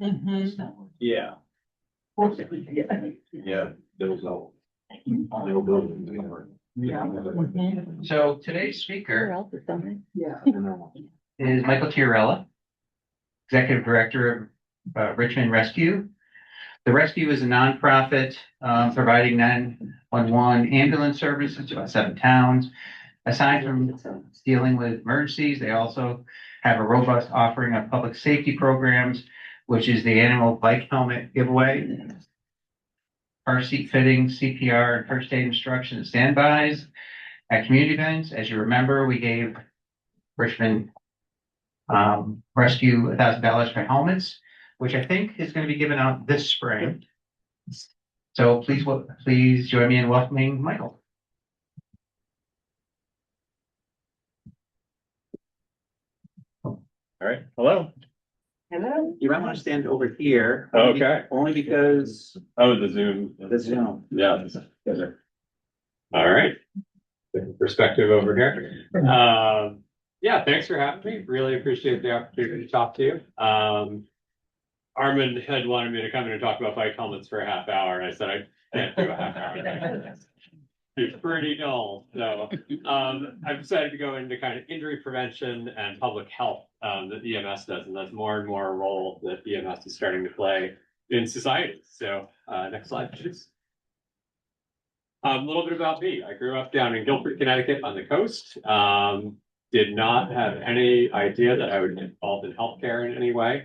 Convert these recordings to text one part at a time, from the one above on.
Yeah. Yeah. There was no. So today's speaker Yeah. is Michael Chiarella, Executive Director of Richmond Rescue. The Rescue is a nonprofit providing 911 ambulance services to about 7 towns. Aside from dealing with emergencies, they also have a robust offering of public safety programs, which is the annual bike helmet giveaway, car seat fitting, CPR, and first aid instruction and standbys at community events. As you remember, we gave Richmond Rescue $1,000 for helmets, which I think is going to be given out this spring. So please join me in welcoming Michael. All right. Hello. Hello. You might want to stand over here. Okay. Only because Oh, the Zoom. the Zoom. Yeah. All right. Different perspective over here. Yeah, thanks for having me. Really appreciate the opportunity to talk to you. Armin had wanted me to come in and talk about bike helmets for a half hour, and I said I can't do a half hour. It's pretty dull. So I've decided to go into kind of injury prevention and public health that EMS does, and that's more and more a role that EMS is starting to play in society. So next slide, please. A little bit about me. I grew up down in Guilford, Connecticut on the coast. Did not have any idea that I would get involved in healthcare in any way.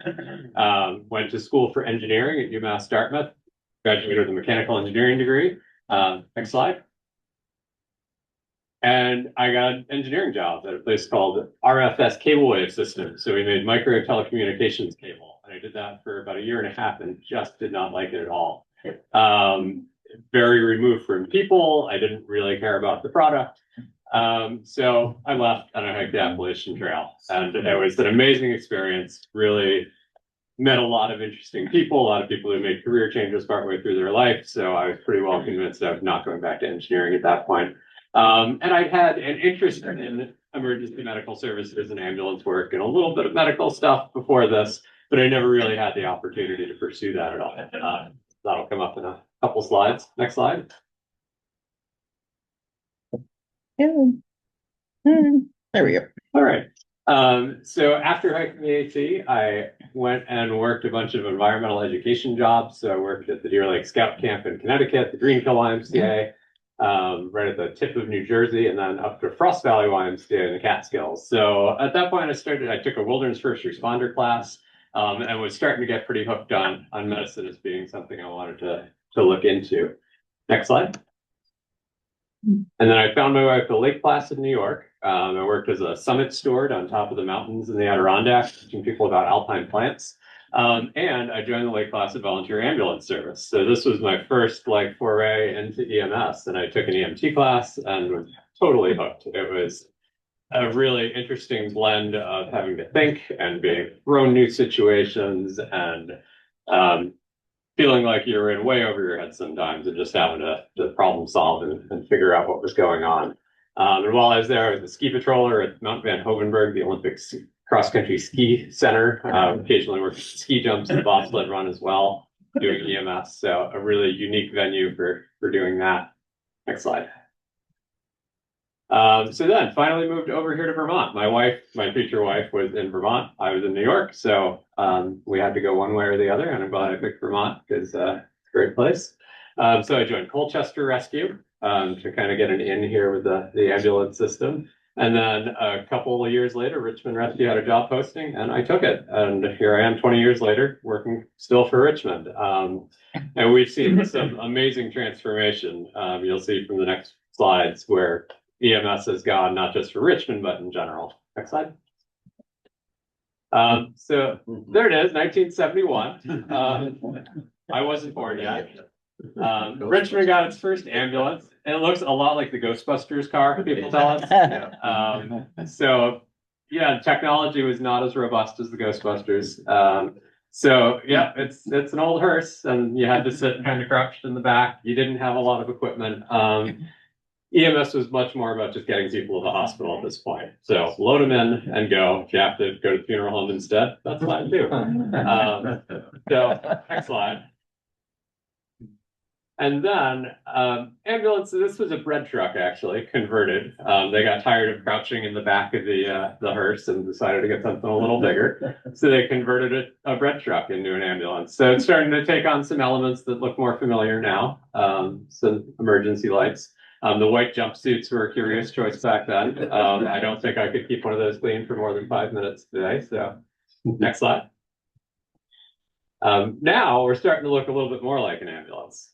Went to school for engineering at UMass Dartmouth, graduated with a mechanical engineering degree. Next slide. And I got an engineering job at a place called RFS Cable Wave Systems. So we made micro telecommunications cable. And I did that for about 1.5 years and just did not like it at all. Very removed from people. I didn't really care about the product. So I left and I hiked the Appalachian Trail. And it was an amazing experience. Really met a lot of interesting people, a lot of people who made career changes partway through their life. So I was pretty well convinced of not going back to engineering at that point. And I had an interest in emergency medical services and ambulance work and a little bit of medical stuff before this, but I never really had the opportunity to pursue that at all. That'll come up in a couple slides. Next slide. There we go. All right. So after hiking the AT, I went and worked a bunch of environmental education jobs. So I worked at the Deer Lake Scout Camp in Connecticut, the Greenhill YMCA, right at the tip of New Jersey, and then up to Frost Valley YMCA in the Catskills. So at that point, I took a wilderness first responder class, and was starting to get pretty hooked on medicine as being something I wanted to look into. Next slide. And then I found my way up to Lake Placid, New York. I worked as a summit steward on top of the mountains in the Adirondacks, teaching people about alpine plants. And I joined the Lake Placid Volunteer Ambulance Service. So this was my first foray into EMS, and I took an EMT class and was totally hooked. It was a really interesting blend of having to think and being thrown new situations and feeling like you were in way over your head sometimes and just having to problem solve and figure out what was going on. And while I was there, I was a ski patroller at Mount Van Hovenberg, the Olympic cross-country ski center. Occasionally worked ski jumps and bobsled run as well, doing EMS. So a really unique venue for doing that. Next slide. So then finally moved over here to Vermont. My future wife was in Vermont. I was in New York. So we had to go one way or the other. And I'm glad I picked Vermont because it's a great place. So I joined Colchester Rescue to kind of get an in here with the ambulance system. And then a couple of years later, Richmond Rescue had a job posting and I took it. And here I am 20 years later, working still for Richmond. And we've seen some amazing transformation. You'll see from the next slides where EMS has gone not just for Richmond, but in general. Next slide. So there it is, 1971. I wasn't born yet. Richmond got its first ambulance. And it looks a lot like the Ghostbusters car, people tell us. So yeah, technology was not as robust as the Ghostbusters. So yeah, it's an old hearse, and you had to sit kind of crouched in the back. You didn't have a lot of equipment. EMS was much more about just getting people to the hospital at this point. So load them in and go. If you have to go to the funeral home instead, that's fine too. So, next slide. And then, ambulance, this was a bread truck actually, converted. They got tired of crouching in the back of the hearse and decided to get something a little bigger. So they converted a bread truck into an ambulance. So it's starting to take on some elements that look more familiar now. Some emergency lights. The white jumpsuits were a curious choice back then. I don't think I could keep one of those clean for more than 5 minutes today. So next slide. Now we're starting to look a little bit more like an ambulance.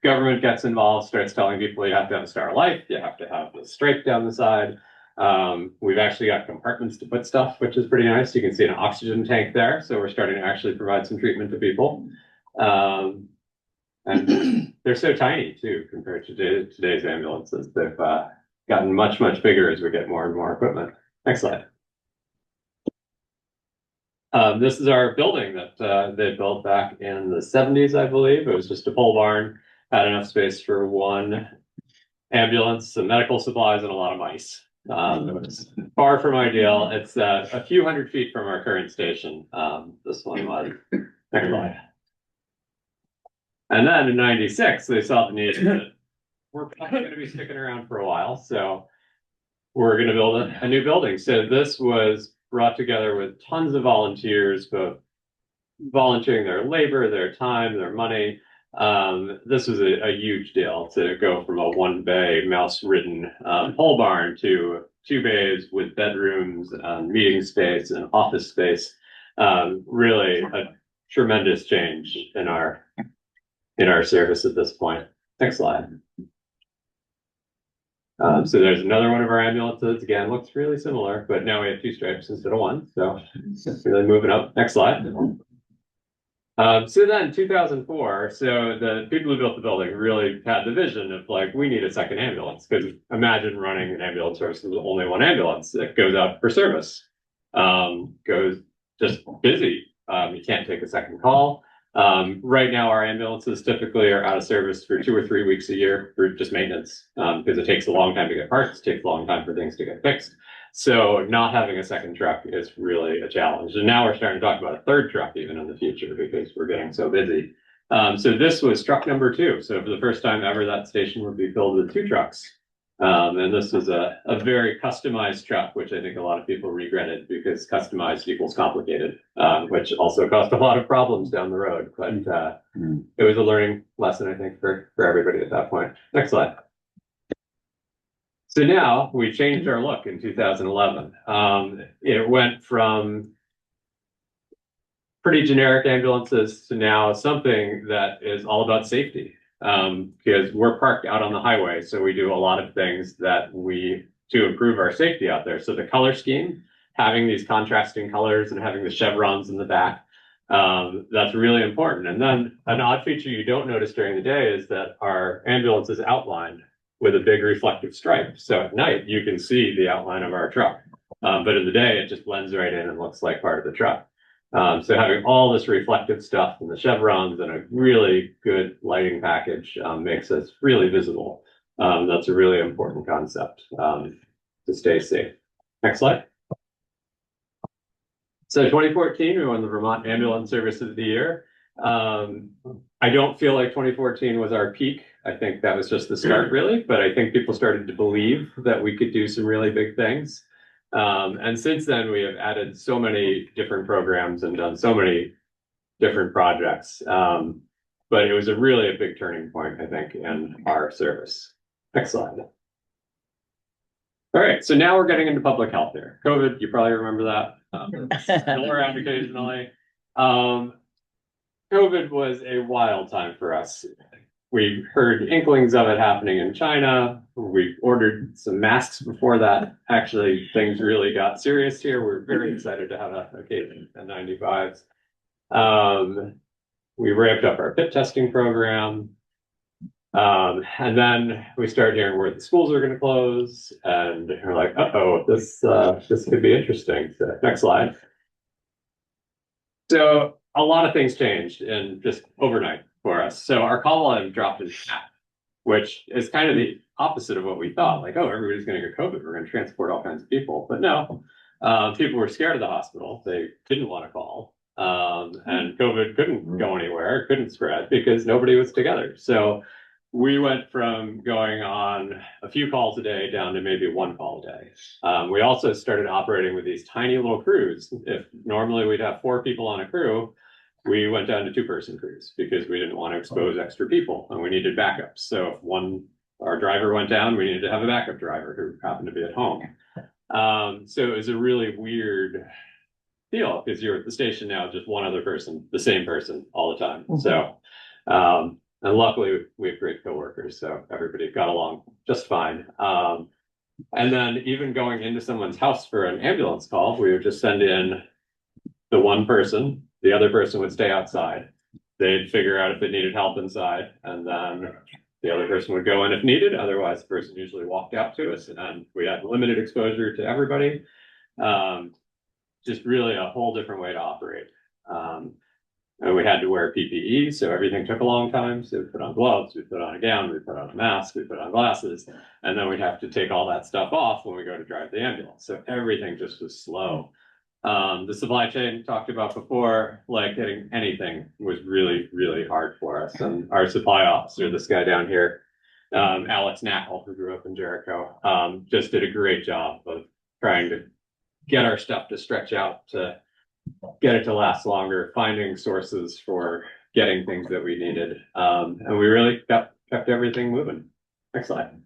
Government gets involved, starts telling people you have to have a Star of Life, you have to have the stripe down the side. We've actually got compartments to put stuff, which is pretty nice. You can see an oxygen tank there. So we're starting to actually provide some treatment to people. And they're so tiny too, compared to today's ambulances. They've gotten much, much bigger as we get more and more equipment. Next slide. This is our building that they built back in the 70s, I believe. It was just a pole barn, had enough space for one ambulance, some medical supplies, and a lot of mice. It was far from ideal. It's a few hundred feet from our current station. This one was. Next slide. And then in 96, they saw the need that we're probably going to be sticking around for a while. So we're going to build a new building. So this was brought together with tons of volunteers, both volunteering their labor, their time, their money. This was a huge deal to go from a one bay mouse-ridden pole barn to 2 bays with bedrooms, meeting space, and office space. Really a tremendous change in our service at this point. Next slide. So there's another one of our ambulances. Again, looks really similar, but now we have 2 stripes instead of 1. So really moving up. Next slide. So then 2004, so the people who built the building really had the vision of like, we need a second ambulance, because imagine running an ambulance service with only 1 ambulance that goes out for service, goes just busy. You can't take a second call. Right now, our ambulances typically are out of service for 2 or 3 weeks a year for just maintenance, because it takes a long time to get parts, it takes a long time for things to get fixed. So not having a second truck is really a challenge. And now we're starting to talk about a 3rd truck even in the future, because we're getting so busy. So this was truck number 2. So for the first time ever, that station would be filled with 2 trucks. And this was a very customized truck, which I think a lot of people regretted, because customized equals complicated, which also caused a lot of problems down the road. But it was a learning lesson, I think, for everybody at that point. Next slide. So now we changed our look in 2011. It went from pretty generic ambulances to now something that is all about safety. Because we're parked out on the highway, so we do a lot of things to improve our safety out there. So the color scheme, having these contrasting colors and having the chevrons in the back, that's really important. And then an odd feature you don't notice during the day is that our ambulance is outlined with a big reflective stripe. So at night, you can see the outline of our truck. But in the day, it just blends right in and looks like part of the truck. So having all this reflective stuff and the chevrons and a really good lighting package makes us really visible. That's a really important concept to stay safe. Next slide. So 2014, we won the Vermont Ambulance Service of the Year. I don't feel like 2014 was our peak. I think that was just the start, really. But I think people started to believe that we could do some really big things. And since then, we have added so many different programs and done so many different projects. But it was really a big turning point, I think, in our service. Next slide. All right, so now we're getting into public health here. COVID, you probably remember that. Still around occasionally. COVID was a wild time for us. We heard inklings of it happening in China. We ordered some masks before that. Actually, things really got serious here. We're very excited to have a case at 95s. We ramped up our fit testing program. And then we started hearing where the schools are going to close. And we're like, uh-oh, this could be interesting. So, next slide. So a lot of things changed in just overnight for us. So our call volume dropped in half, which is kind of the opposite of what we thought. Like, oh, everybody's going to get COVID. We're going to transport all kinds of people. But no, people were scared of the hospital. They didn't want to call. and COVID couldn't go anywhere, couldn't spread because nobody was together. So we went from going on a few calls a day down to maybe one call a day. We also started operating with these tiny little crews. If normally we'd have 4 people on a crew, we went down to 2-person crews because we didn't want to expose extra people and we needed backups. So if our driver went down, we needed to have a backup driver who happened to be at home. So it was a really weird deal because you're at the station now, just one other person, the same person all the time. So, and luckily we have great coworkers, so everybody got along just fine. And then even going into someone's house for an ambulance call, we would just send in the one person, the other person would stay outside. They'd figure out if it needed help inside, and then the other person would go in if needed. Otherwise, the person usually walked out to us, and we had limited exposure to everybody. Just really a whole different way to operate. And we had to wear PPE, so everything took a long time. So we put on gloves, we put on a gown, we put on a mask, we put on glasses, and then we'd have to take all that stuff off when we go to drive the ambulance. So everything just was slow. The supply chain talked about before, like getting anything was really, really hard for us. And our supply officer, this guy down here, Alex Knackle, who grew up in Jericho, just did a great job of trying to get our stuff to stretch out, to get it to last longer, finding sources for getting things that we needed. And we really kept everything moving. Next slide.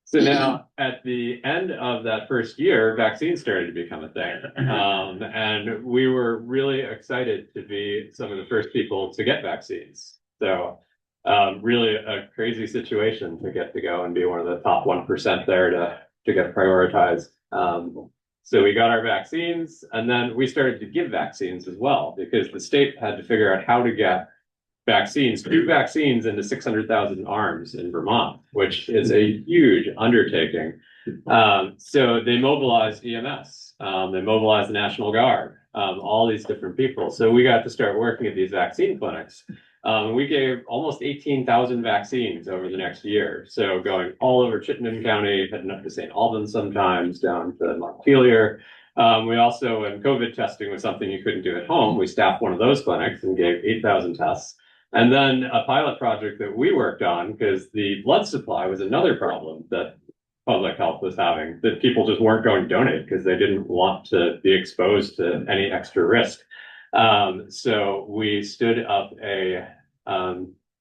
So now at the end of that first year, vaccines started to become a thing. And we were really excited to be some of the first people to get vaccines. So really a crazy situation to get to go and be one of the top 1% there to get prioritized. So we got our vaccines, and then we started to give vaccines as well, because the state had to figure out how to get vaccines, 2 vaccines into 600,000 arms in Vermont, which is a huge undertaking. So they mobilized EMS, they mobilized the National Guard, all these different people. So we got to start working at these vaccine clinics. We gave almost 18,000 vaccines over the next year. So going all over Chittenden County, heading up to St. Albans sometimes, down to Montpelier. We also, when COVID testing was something you couldn't do at home, we staffed one of those clinics and gave 8,000 tests. And then a pilot project that we worked on, because the blood supply was another problem that public health was having, that people just weren't going to donate because they didn't want to be exposed to any extra risk. So we stood up a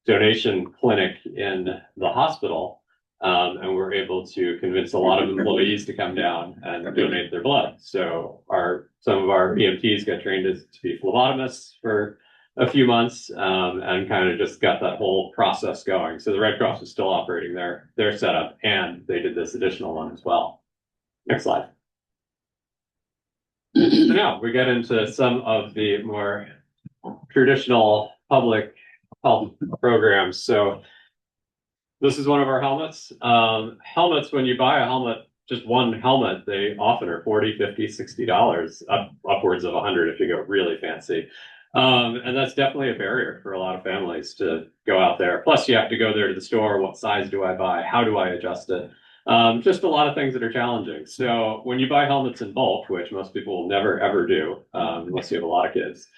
donation clinic in the hospital, and we're able to convince a lot of employees to come down and donate their blood. So some of our EMTs got trained to be phlebotomists for a few months, and kind of just got that whole process going. So the Red Cross is still operating their setup, and they did this additional one as well. Next slide. So now we get into some of the more traditional public health programs. So this is one of our helmets. Helmets, when you buy a helmet, just one helmet, they often are $40, $50, $60, upwards of $100 if you go really fancy. And that's definitely a barrier for a lot of families to go out there. Plus, you have to go there to the store. What size do I buy? How do I adjust it? Just a lot of things that are challenging. So when you buy helmets in bulk, which most people will never, ever do, unless you have a lot of kids,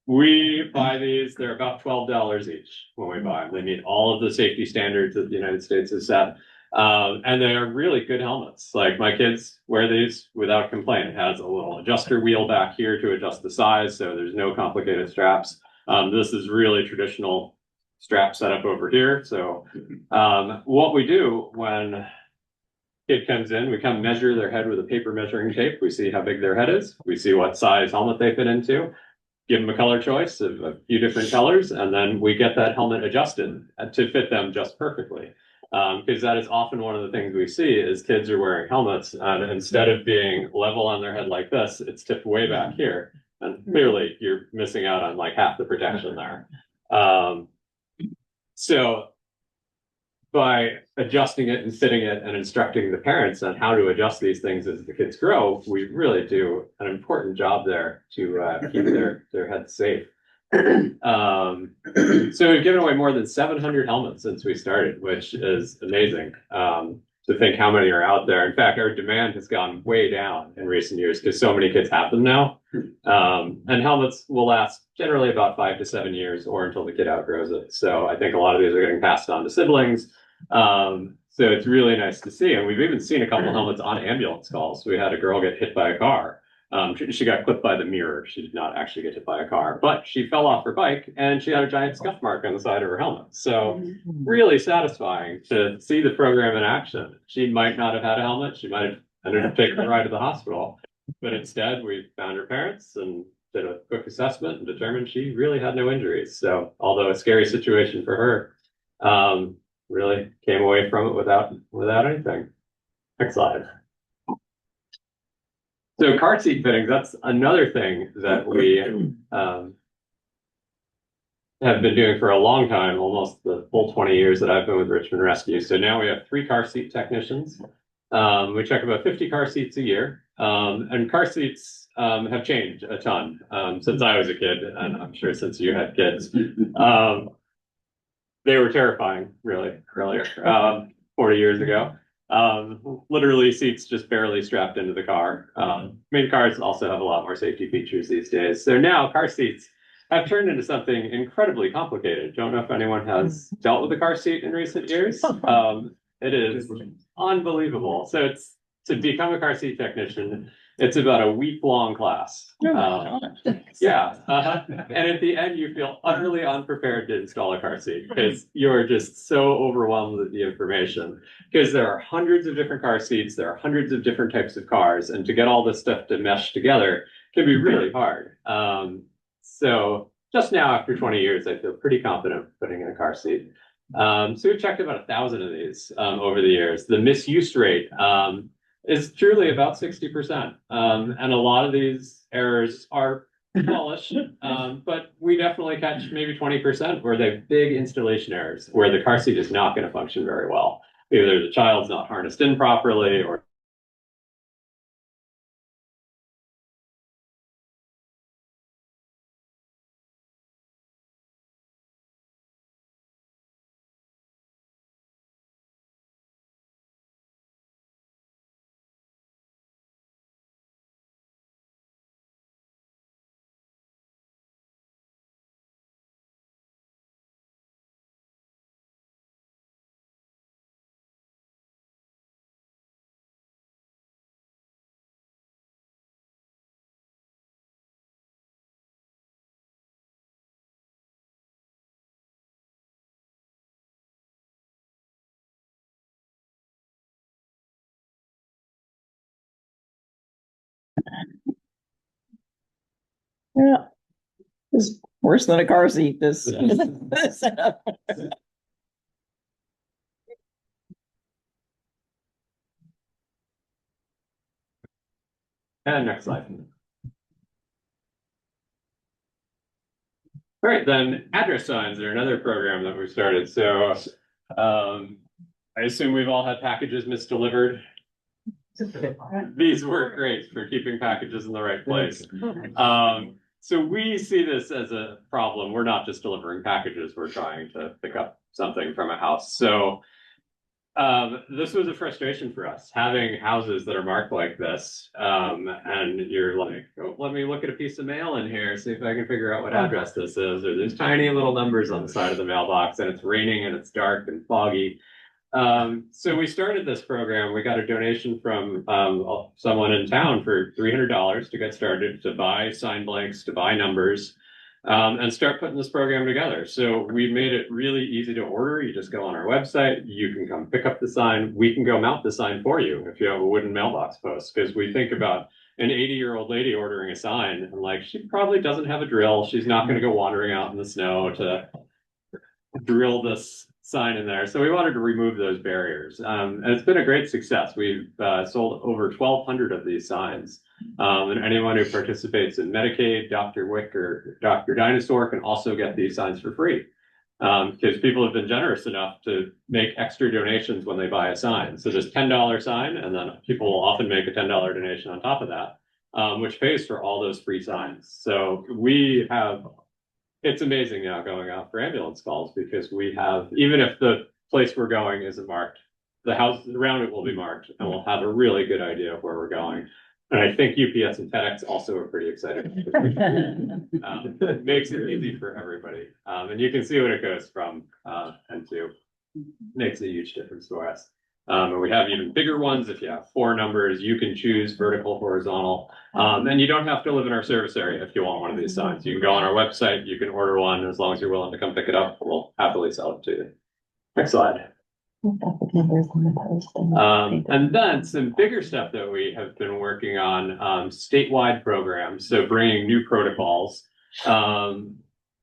we buy these. They're about $12 each when we buy them. They meet all of the safety standards that the United States has set. And they are really good helmets. Like my kids wear these without complaint. It has a little adjuster wheel back here to adjust the size, so there's no complicated straps. This is really traditional strap setup over here. So what we do when kid comes in, we come measure their head with a paper measuring tape. We see how big their head is. We see what size helmet they fit into. Give them a color choice of a few different colors, and then we get that helmet adjusted to fit them just perfectly. Because that is often one of the things we see is kids are wearing helmets, and instead of being level on their head like this, it's tipped way back here. And clearly you're missing out on like half the protection there. So by adjusting it and fitting it and instructing the parents on how to adjust these things as the kids grow, we really do an important job there to keep their heads safe. So we've given away more than 700 helmets since we started, which is amazing. to think how many are out there. In fact, our demand has gone way down in recent years because so many kids have them now. And helmets will last generally about 5 to 7 years or until the kid outgrows it. So I think a lot of these are getting passed on to siblings. So it's really nice to see. And we've even seen a couple of helmets on ambulance calls. We had a girl get hit by a car. She got clipped by the mirror. She did not actually get hit by a car, but she fell off her bike and she had a giant scuff mark on the side of her helmet. So really satisfying to see the program in action. She might not have had a helmet. She might have ended up taking a ride to the hospital, but instead we found her parents and did a quick assessment and determined she really had no injuries. So although a scary situation for her, really came away from it without anything. Next slide. So car seat fittings, that's another thing that we have been doing for a long time, almost the full 20 years that I've been with Richmond Rescue. So now we have 3 car seat technicians. We check about 50 car seats a year. And car seats have changed a ton since I was a kid, and I'm sure since you had kids. They were terrifying, really, earlier, 40 years ago. Literally seats just barely strapped into the car. Cars also have a lot more safety features these days. So now car seats have turned into something incredibly complicated. Don't know if anyone has dealt with a car seat in recent years. It is unbelievable. So it's to become a car seat technician, it's about a week-long class. Yeah. And at the end, you feel utterly unprepared to install a car seat because you're just so overwhelmed with the information. Because there are hundreds of different car seats, there are hundreds of different types of cars, and to get all this stuff to mesh together can be really hard. So just now, after 20 years, I feel pretty confident putting in a car seat. So we've checked about 1,000 of these over the years. The misuse rate is truly about 60%. And a lot of these errors are smallish, but we definitely catch maybe 20% where they're big installation errors, where the car seat is not going to function very well. Either the child's not harnessed in properly or Yeah, it's worse than a car seat. This. And next slide. All right, then address signs are another program that we started. So I assume we've all had packages misdelivered. These work great for keeping packages in the right place. So we see this as a problem. We're not just delivering packages, we're trying to pick up something from a house. So this was a frustration for us, having houses that are marked like this. And you're like, oh, let me look at a piece of mail in here, see if I can figure out what address this is. Or there's tiny little numbers on the side of the mailbox and it's raining and it's dark and foggy. So we started this program. We got a donation from someone in town for $300 to get started, to buy sign blanks, to buy numbers, and start putting this program together. So we made it really easy to order. You just go on our website, you can come pick up the sign. We can go mount the sign for you if you have a wooden mailbox post, because we think about an 80-year-old lady ordering a sign and like, she probably doesn't have a drill. She's not going to go wandering out in the snow to drill this sign in there. So we wanted to remove those barriers. And it's been a great success. We've sold over 1,200 of these signs. And anyone who participates in Medicaid, Dr. Wick, or Dr. Dinosaur can also get these signs for free. Because people have been generous enough to make extra donations when they buy a sign. So there's $10 sign, and then people will often make a $10 donation on top of that, which pays for all those free signs. So we have, it's amazing now going out for ambulance calls, because we have, even if the place we're going isn't marked the houses around it will be marked, and we'll have a really good idea of where we're going. And I think UPS and FedEx also are pretty excited. It makes it easy for everybody. And you can see what it goes from, and to. Makes a huge difference for us. And we have even bigger ones. If you have 4 numbers, you can choose vertical, horizontal. And you don't have to live in our service area if you want one of these signs. You can go on our website, you can order one, as long as you're willing to come pick it up, we'll happily sell it to you. Next slide. And then some bigger stuff that we have been working on, statewide programs. So bringing new protocols.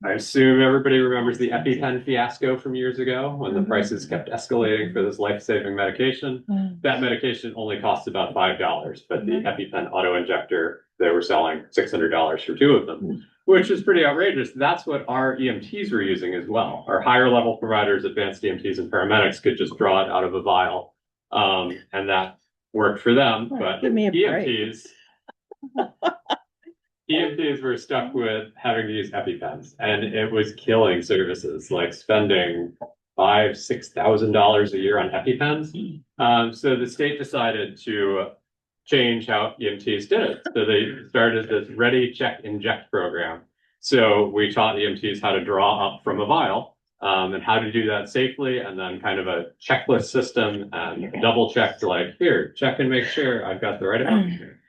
I assume everybody remembers the EpiPen fiasco from years ago when the prices kept escalating for this life-saving medication. That medication only costs about $5, but the EpiPen auto-injector, they were selling $600 for 2 of them, which is pretty outrageous. That's what our EMTs were using as well. Our higher level providers, advanced EMTs and paramedics, could just draw it out of a vial. And that worked for them, but Give me a break. EMTs were stuck with having to use EpiPens, and it was killing services, like spending $5,000-6,000 a year on EpiPens. So the state decided to change how EMTs did it. So they started this ready, check, inject program. So we taught EMTs how to draw up from a vial, and how to do that safely, and then kind of a checklist system and double check, like, here, check and make sure I've got the right amount here.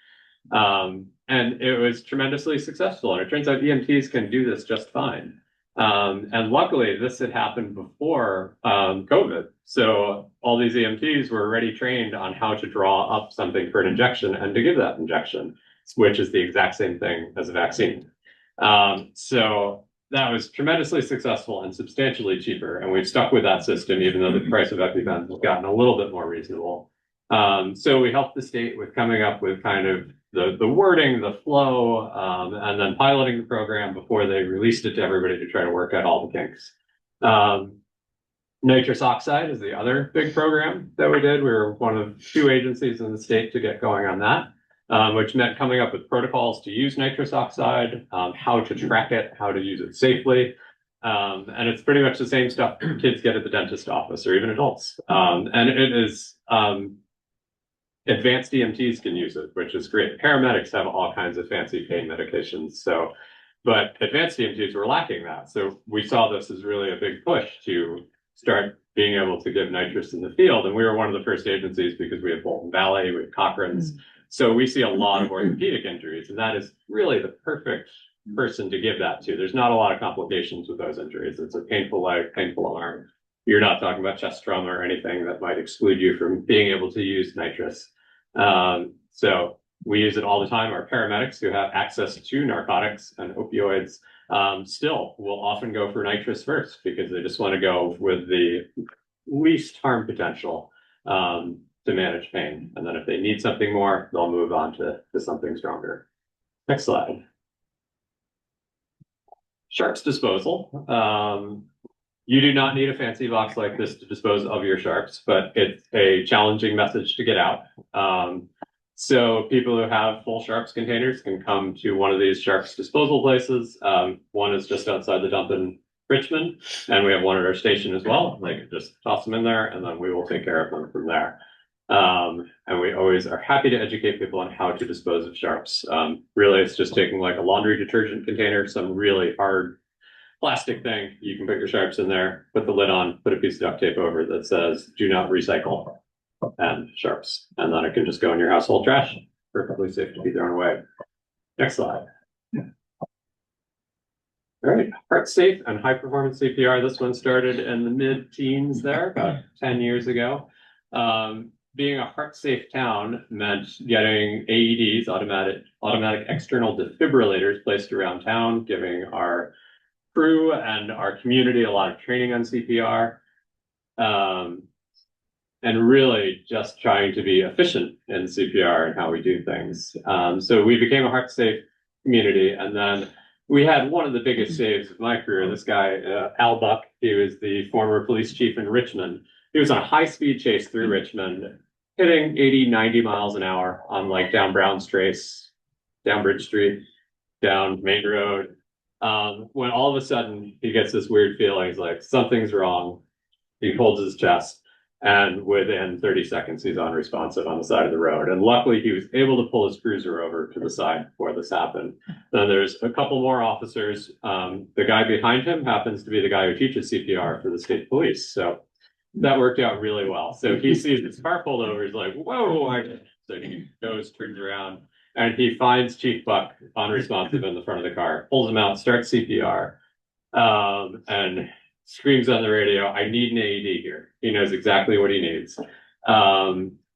And it was tremendously successful. And it turns out EMTs can do this just fine. And luckily, this had happened before COVID. So all these EMTs were already trained on how to draw up something for an injection and to give that injection, which is the exact same thing as a vaccine. So that was tremendously successful and substantially cheaper. And we've stuck with that system, even though the price of EpiPens has gotten a little bit more reasonable. So we helped the state with coming up with kind of the wording, the flow, and then piloting the program before they released it to everybody to try to work out all the kinks. Nitrous oxide is the other big program that we did. We were one of 2 agencies in the state to get going on that, which meant coming up with protocols to use nitrous oxide, how to track it, how to use it safely. And it's pretty much the same stuff kids get at the dentist office or even adults. And it is, advanced EMTs can use it, which is great. Paramedics have all kinds of fancy pain medications. So, but advanced EMTs were lacking that. So we saw this as really a big push to start being able to give nitrous in the field. And we were one of the first agencies because we have Bolton Valley, we have Cochrane's. So we see a lot of orthopedic injuries, and that is really the perfect person to give that to. There's not a lot of complications with those injuries. It's a painful leg, painful arm. You're not talking about chest trauma or anything that might exclude you from being able to use nitrous. So we use it all the time. Our paramedics who have access to narcotics and opioids still will often go for nitrous first because they just want to go with the least harm potential to manage pain. And then if they need something more, they'll move on to something stronger. Next slide. Sharps disposal. You do not need a fancy box like this to dispose of your sharps, but it's a challenging message to get out. So people who have full sharps containers can come to one of these sharps disposal places. One is just outside the dump in Richmond, and we have one at our station as well. They can just toss them in there, and then we will take care of them from there. And we always are happy to educate people on how to dispose of sharps. Really, it's just taking like a laundry detergent container, some really hard plastic thing. You can put your sharps in there, put the lid on, put a piece of duct tape over that says, do not recycle and sharps. And then it can just go in your household trash. Perfectly safe to be thrown away. Next slide. All right, heart safe and high performance CPR. This one started in the mid-teens there, about 10 years ago. Being a heart safe town meant getting AEDs, automatic external defibrillators, placed around town, giving our crew and our community a lot of training on CPR, and really just trying to be efficient in CPR and how we do things. So we became a heart safe community, and then we had one of the biggest saves of my career. This guy, Al Buck, he was the former police chief in Richmond. He was on a high-speed chase through Richmond, hitting 80, 90 miles an hour on like down Brown's Trace, down Bridge Street, down Main Road. When all of a sudden he gets this weird feeling, he's like, something's wrong. He holds his chest, And within 30 seconds, he's unresponsive on the side of the road. And luckily, he was able to pull his cruiser over to the side before this happened. Then there's a couple more officers. The guy behind him happens to be the guy who teaches CPR for the state police. So that worked out really well. So he sees his car pulled over. He's like, whoa. So he goes, turns around, and he finds Chief Buck unresponsive in the front of the car, pulls him out, starts CPR, and screams on the radio, I need an AED here. He knows exactly what he needs.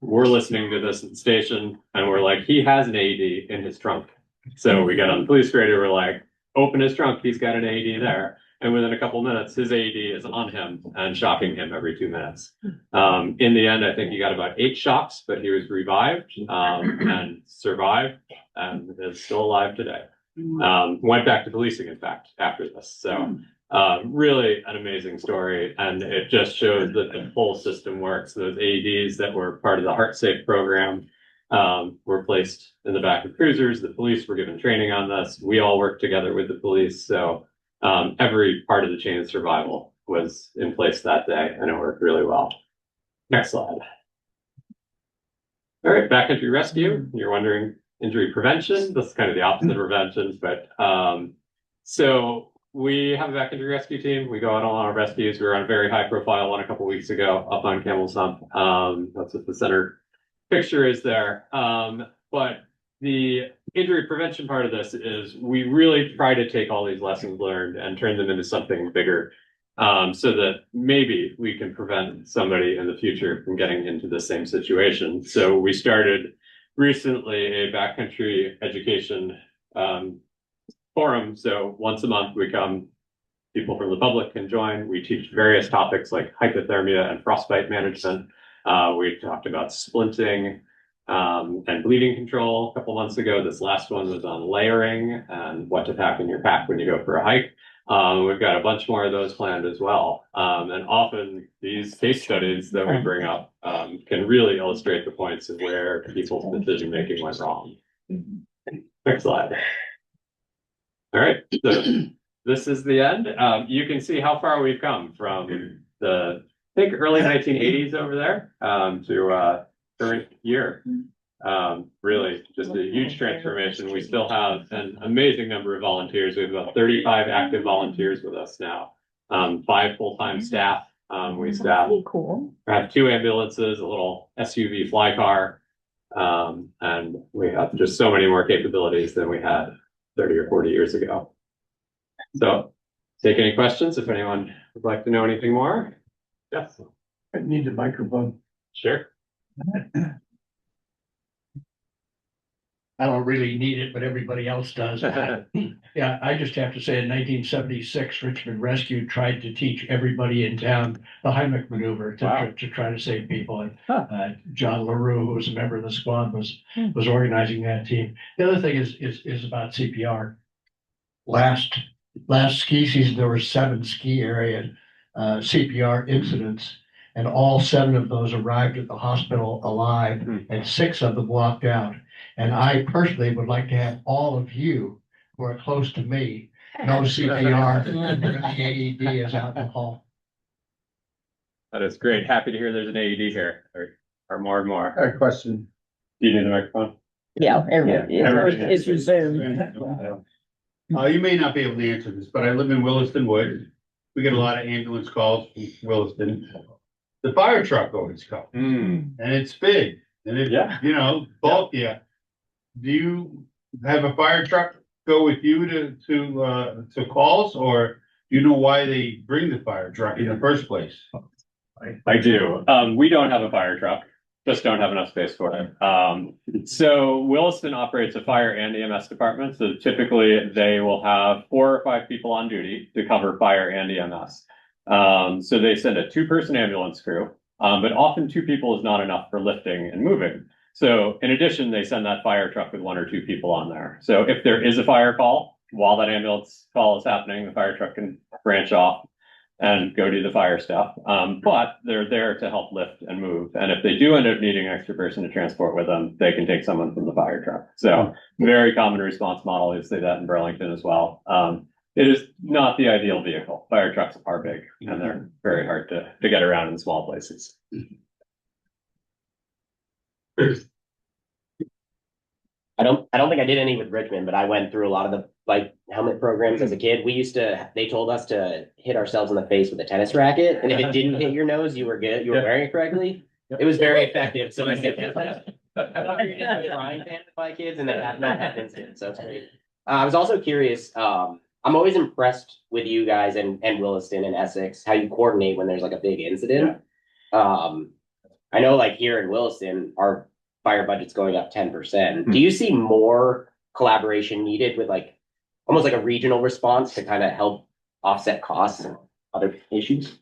We're listening to this at the station, and we're like, he has an AED in his trunk. So we get on the police radio, we're like, open his trunk, he's got an AED there. And within a couple minutes, his AED is on him and shocking him every 2 minutes. In the end, I think he got about 8 shocks, but he was revived and survived and is still alive today. Went back to policing, in fact, after this. So really an amazing story. And it just shows that the whole system works. Those AEDs that were part of the Heart Safe program were placed in the back of cruisers. The police were given training on this. We all worked together with the police. So every part of the chain of survival was in place that day, and it worked really well. Next slide. All right, backcountry rescue. You're wondering injury prevention. This is kind of the opposite of prevention, but so we have a backcountry rescue team. We go out on our rescues. We were on a very high profile one a couple weeks ago up on Camel's Hump. That's what the center picture is there. But the injury prevention part of this is we really try to take all these lessons learned and turn them into something bigger, so that maybe we can prevent somebody in the future from getting into the same situation. So we started recently a backcountry education forum. So once a month we come, people from the public can join. We teach various topics like hypothermia and frostbite management. We talked about splinting and bleeding control a couple months ago. This last one was on layering and what to pack in your pack when you go for a hike. We've got a bunch more of those planned as well. And often these case studies that we bring up can really illustrate the points of where people's decision-making went wrong. Next slide. All right, so this is the end. You can see how far we've come from the, I think, early 1980s over there to current year. Really just a huge transformation. We still have an amazing number of volunteers. We have about 35 active volunteers with us now, 5 full-time staff. We staff, have 2 ambulances, a little SUV fly car, and we have just so many more capabilities than we had 30 or 40 years ago. So take any questions if anyone would like to know anything more. Yes. I need a microphone. Sure. I don't really need it, but everybody else does. Yeah, I just have to say in 1976, Richmond Rescue tried to teach everybody in town the Heimlich maneuver to try to save people. And John LaRue, who was a member of the squad, was organizing that team. The other thing is about CPR. Last ski season, there were 7 ski area CPR incidents, and all 7 of those arrived at the hospital alive, and 6 of them walked out. And I personally would like to have all of you who are close to me know CPR and the AED is out in the hall. That is great. Happy to hear there's an AED here, or more and more. A question. Do you need the microphone? Yeah, it's resumed. You may not be able to answer this, but I live in Williston-Wood. We get a lot of ambulance calls from Williston. The fire truck always comes, and it's big, and it's, you know, bulky. Yeah. Do you have a fire truck go with you to calls, or do you know why they bring the fire truck in the first place? I do. We don't have a fire truck, just don't have enough space for it. So Williston operates a fire and EMS department. So typically they will have 4 or 5 people on duty to cover fire and EMS. So they send a 2-person ambulance crew, but often 2 people is not enough for lifting and moving. So in addition, they send that fire truck with 1 or 2 people on there. So if there is a fire call, while that ambulance call is happening, the fire truck can branch off and go do the fire stuff. But they're there to help lift and move. And if they do end up needing an extra person to transport with them, they can take someone from the fire truck. So very common response model. You see that in Burlington as well. it is not the ideal vehicle. Fire trucks are big and they're very hard to get around in small places. I don't think I did any with Richmond, but I went through a lot of the like helmet programs as a kid. They told us to hit ourselves in the face with a tennis racket, and if it didn't hit your nose, you were good. You were wearing it correctly. It was very effective. So I said, frying pan with my kids, and then that happens. So it's great. I was also curious. I'm always impressed with you guys and Williston and Essex, how you coordinate when there's like a big incident. I know like here in Williston, our fire budget's going up 10%. Do you see more collaboration needed with like almost like a regional response to kind of help offset costs and other issues?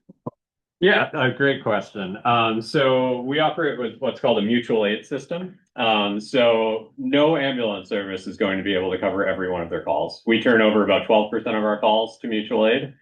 Yeah, a great question. So we operate with what's called a mutual aid system. So no ambulance service is going to be able to cover every one of their calls. We turn over about 12% of our calls to mutual aid.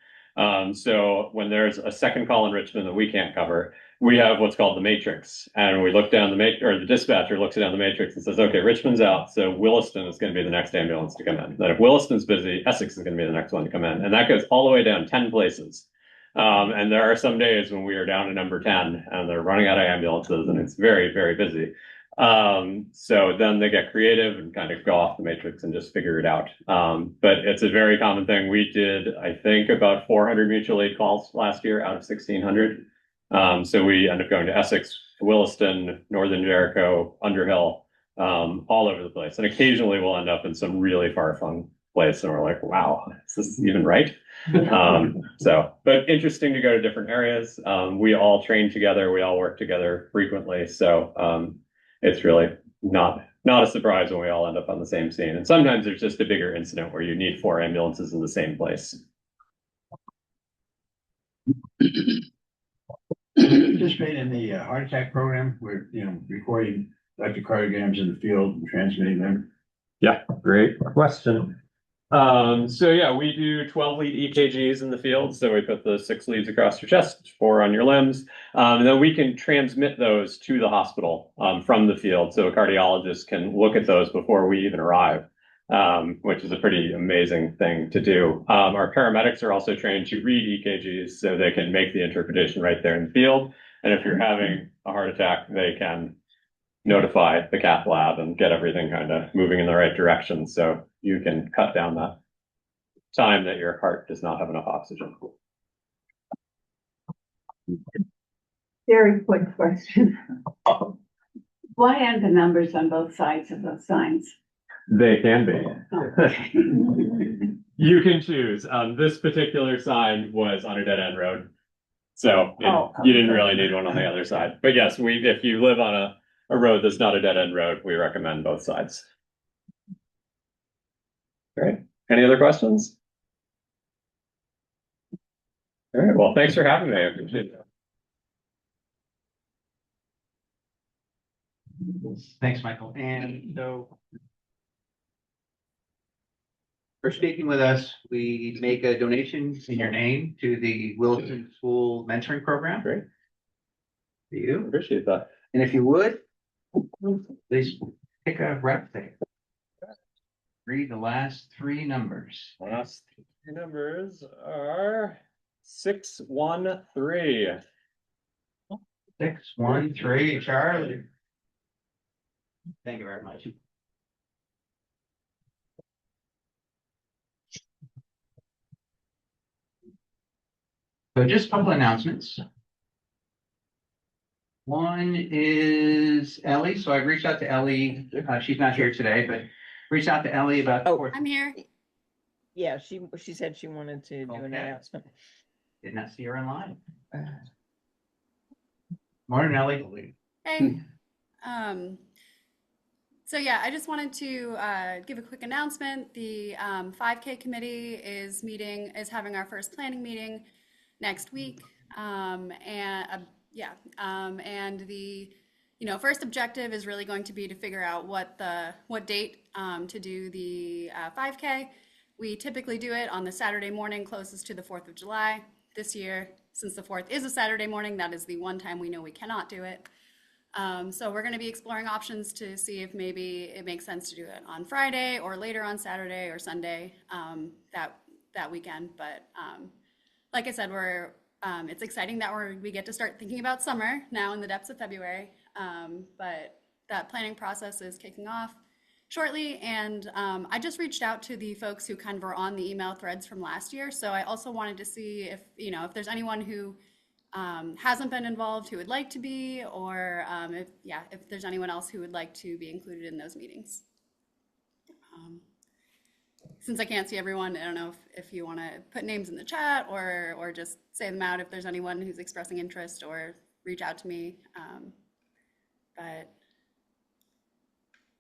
So when there's a second call in Richmond that we can't cover, we have what's called the matrix, and we look down the matrix, or the dispatcher looks down the matrix and says, okay, Richmond's out, so Williston is going to be the next ambulance to come in. Then if Williston's busy, Essex is going to be the next one to come in, and that goes all the way down 10 places. And there are some days when we are down to number 10 and they're running out of ambulances and it's very, very busy. So then they get creative and kind of go off the matrix and just figure it out. But it's a very common thing. We did, I think, about 400 mutual aid calls last year out of 1,600. So we end up going to Essex, Williston, Northern Jericho, Underhill, all over the place. And occasionally we'll end up in some really far-flung place and we're like, wow, is this even right? But interesting to go to different areas. We all train together. We all work together frequently. So it's really not a surprise when we all end up on the same scene. And sometimes there's just a bigger incident where you need 4 ambulances in the same place. Participate in the heart attack program. We're, recording electrocardiograms in the field and transmitting them. Yeah, great question. So yeah, we do 12 lead EKGs in the field. So we put the 6 leads across your chest, 4 on your limbs. And then we can transmit those to the hospital from the field. So a cardiologist can look at those before we even arrive, which is a pretty amazing thing to do. Our paramedics are also trained to read EKGs so they can make the interpretation right there in the field. And if you're having a heart attack, they can notify the cath lab and get everything kind of moving in the right direction. So you can cut down that time that your heart does not have enough oxygen. Very quick question. Why aren't the numbers on both sides of those signs? They can be. Okay. You can choose. This particular sign was on a dead end road. So you didn't really need one on the other side. But yes, if you live on a road that's not a dead end road, we recommend both sides. Great. Any other questions? All right. Well, thanks for having me. I appreciate it. Thanks, Michael. And so for speaking with us, we make a donation in your name to the Williston School Mentoring Program. Great. For you. Appreciate that. And if you would, please pick a rep there. Read the last 3 numbers. Last 3 numbers are 613. 613, Charlie. Thank you very much. So just a couple announcements. One is Ellie. So I've reached out to Ellie. She's not here today, but reached out to Ellie about. Oh, I'm here. Yeah, she said she wanted to do an Okay. announcement. Did not see her online. Morning, Ellie. Hey. So yeah, I just wanted to give a quick announcement. The 5K committee is having our first planning meeting next week. And the first objective is really going to be to figure out what date to do the 5K. We typically do it on the Saturday morning closest to the 4th of July. This year, since the 4th is a Saturday morning, that is the one time we know we cannot do it. So we're going to be exploring options to see if maybe it makes sense to do it on Friday or later on Saturday or Sunday. That that weekend. But like I said, it's exciting that we get to start thinking about summer now in the depths of February. But that planning process is kicking off shortly. And I just reached out to the folks who kind of were on the email threads from last year. So I also wanted to see if there's anyone who hasn't been involved who would like to be, or if there's anyone else who would like to be included in those meetings. Since I can't see everyone, I don't know if you want to put names in the chat or just say them out if there's anyone who's expressing interest, or reach out to me. But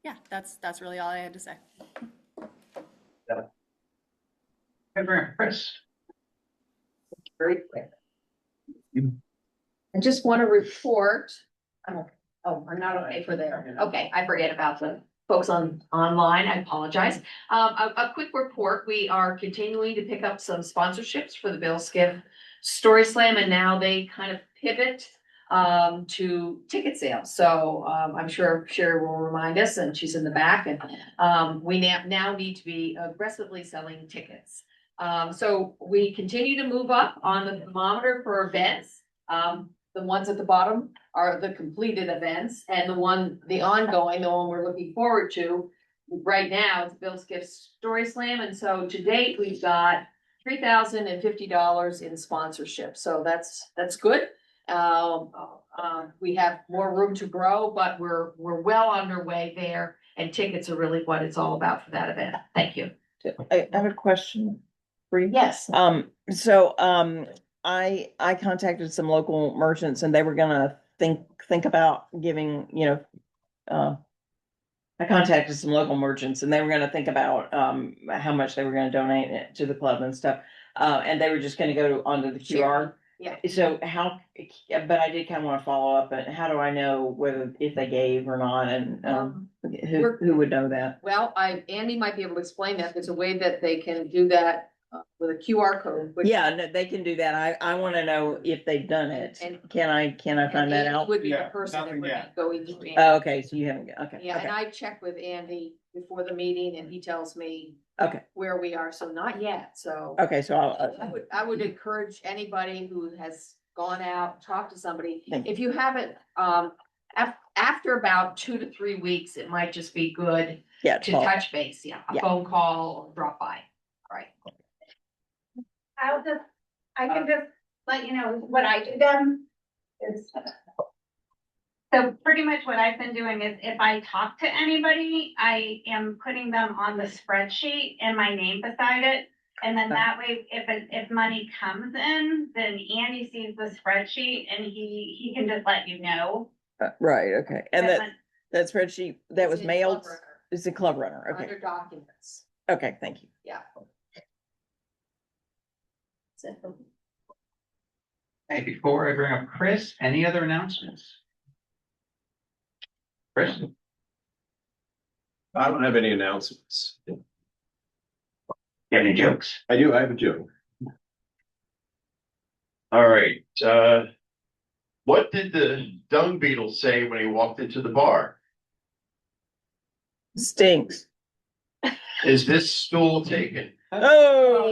yeah, that's really all I had to say. Chris. Very quick. I just want to report. Oh, I'm not okay for there. Okay, I forget about the folks online. I apologize. A quick report. We are continuing to pick up some sponsorships for the Bill Skiff Story Slam, and now they kind of pivot to ticket sales. So I'm sure Sherry will remind us, and she's in the back, and we now need to be aggressively selling tickets. So we continue to move up on the thermometer for events. The ones at the bottom are the completed events, and the one we're looking forward to right now is Bill Skiff's Story Slam. And so to date, we've got $3,050 in sponsorship. So that's good. We have more room to grow, but we're well underway there, and tickets are really what it's all about for that event. Thank you. I have a question for you. Yes. I contacted some local merchants, and they were gonna think about giving, I contacted some local merchants, and they were gonna think about how much they were gonna donate it to the club and stuff. And they were just gonna go onto the QR. Yeah. So but I did kind of want to follow up, and how do I know if they gave or not, and who would know that? Well, Andy might be able to explain that. There's a way that they can do that with a QR code. Yeah, no, they can do that. I want to know if they've done it. And- Can I find that out? Would be the Yeah, person that nothing would yet. go into Andy. Oh, okay, so you haven't, okay. Yeah, and Okay. I checked with Andy before the meeting, and he tells me Okay, where we are, so not yet, so. okay, so I would encourage anybody who has gone out, talked to somebody, Thank you. if you haven't, after about 2 to 3 weeks, it might just be good yeah, to 12. touch base, a Yeah. phone call, or drop by, all right. I can just let you know what I do then is. So pretty much what I've been doing is if I talk to anybody, I am putting them on the spreadsheet and my name beside it. And then that way, if money comes in, then Andy sees the spreadsheet and he can just let you know. Right, okay. And that that spreadsheet that was It's in mailed Club Runner, is the Club Runner. Okay, Under documents, okay, thank you. yeah. That's it. Hey, before I bring up Chris, any other announcements? Chris? I don't have any announcements. Got any jokes? I do, I have a joke. All right, what did the dung beetle say when he walked into the bar? Stinks. Is this stool taken? Oh.